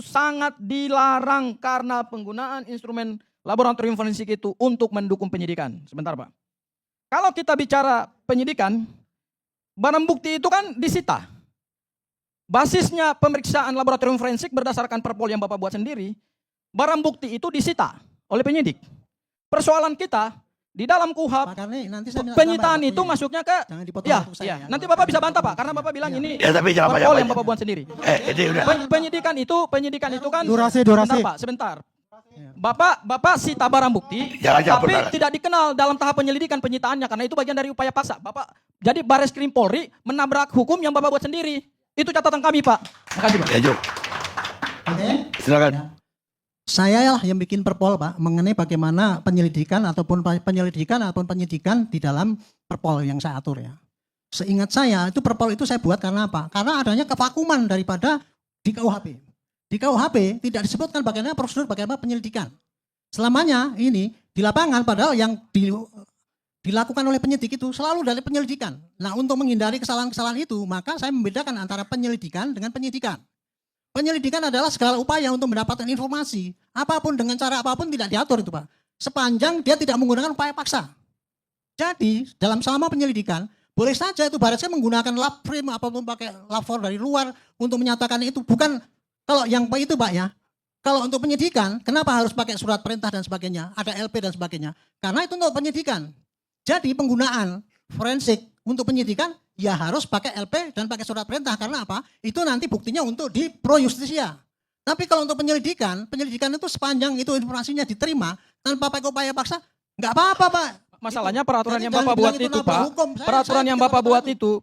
itu sangat dilarang karena penggunaan instrumen laboratorium forensik itu untuk mendukung penyidikan. Sebentar Pak. Kalau kita bicara penyidikan, barang bukti itu kan disita. Basisnya pemeriksaan laboratorium forensik berdasarkan perpol yang Bapak buat sendiri, barang bukti itu disita oleh penyidik. Persoalan kita di dalam KUHAP, penyitaan itu masuknya ke, nanti Bapak bisa bantah Pak, karena Bapak bilang ini tapi jangan perpol yang Bapak buat sendiri. Penyidikan itu kan, durasi. Sebentar. Bapak sita barang bukti, tapi tidak dikenal dalam tahap penyelidikan penyitaannya, karena itu bagian dari upaya paksa. Jadi Bareskrim Polri menabrak hukum yang Bapak buat sendiri. Itu catatan kami Pak. Makasih Pak. Ya Juk. Silakan. Saya yang bikin perpol Pak mengenai bagaimana penyelidikan ataupun penyidikan di dalam perpol yang saya atur ya. Seingat saya itu perpol itu saya buat karena apa? Karena adanya kevakuman daripada di KUHP. Di KUHP tidak disebutkan bagaimana prosedur bagaimana penyelidikan. Selamanya ini di lapangan padahal yang dilakukan oleh penyidik itu selalu dari penyelidikan. Nah untuk menghindari kesalahan-kesalahan itu maka saya membedakan antara penyelidikan dengan penyidikan. Penyelidikan adalah segala upaya untuk mendapatkan informasi. Apapun dengan cara apapun tidak diatur itu Pak. Sepanjang dia tidak menggunakan upaya paksa. Jadi dalam selama penyelidikan boleh saja itu Bareskrim menggunakan lab frame apapun pakai lapor dari luar untuk menyatakan itu. Bukan kalau yang itu Pak ya. Kalau untuk penyidikan kenapa harus pakai surat perintah dan sebagainya. Ada LP dan sebagainya. Karena itu untuk penyidikan. Jadi penggunaan forensik untuk penyidikan ya harus pakai LP dan pakai surat perintah. Karena apa? Itu nanti buktinya untuk di pro justisia. Tapi kalau untuk penyelidikan itu sepanjang itu informasinya diterima tanpa pakai upaya paksa, nggak apa-apa Pak. Masalahnya peraturan yang Bapak buat itu Pak, peraturan yang Bapak buat itu,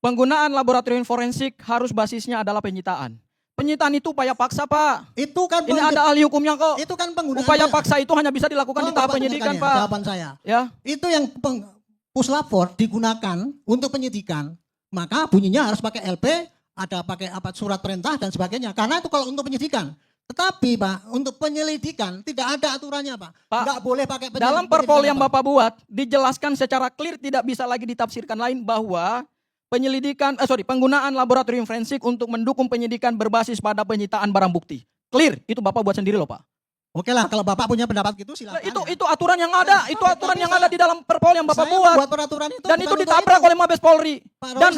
penggunaan laboratorium forensik harus basisnya adalah penyitaan. Penyitaan itu upaya paksa Pak. Itu kan ini ada ahli hukumnya kok. Itu kan penggunaan upaya paksa itu hanya bisa dilakukan di tahap penyidikan Pak. Jawaban saya. Ya. Itu yang puslapor digunakan untuk penyidikan, maka bunyinya harus pakai LP, ada pakai surat perintah dan sebagainya. Karena itu kalau untuk penyidikan. Tetapi Pak, untuk penyelidikan tidak ada aturannya Pak. Nggak boleh pakai penyelidikan. Dalam perpol yang Bapak buat, dijelaskan secara clear tidak bisa lagi ditafsirkan lain bahwa penggunaan laboratorium forensik untuk mendukung penyidikan berbasis pada penyitaan barang bukti. Clear, itu Bapak buat sendiri loh Pak. Oke lah, kalau Bapak punya pendapat gitu silakan. Itu aturan yang ada, itu aturan yang ada di dalam perpol yang Bapak buat. Peraturan itu dan itu ditabrak oleh Mabes Polri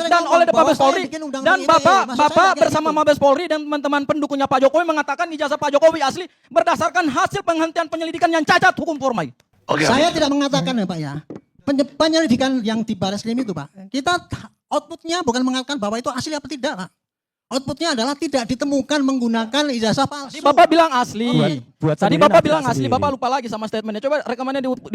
dan oleh Mabes Polri dan Bapak bersama Mabes Polri dan teman-teman pendukungnya Pak Jokowi mengatakan ijazah Pak Jokowi asli berdasarkan hasil penghentian penyelidikan yang cacat hukum formil. Saya tidak mengatakan ya Pak ya. Penyelidikan yang di Bareskrim itu Pak, kita outputnya bukan mengatakan bahwa itu asli apa tidak Pak. Outputnya adalah tidak ditemukan menggunakan ijazah palsu. Tadi Bapak bilang asli. Tadi Bapak bilang asli, Bapak lupa lagi sama statementnya. Coba rekamannya diputar.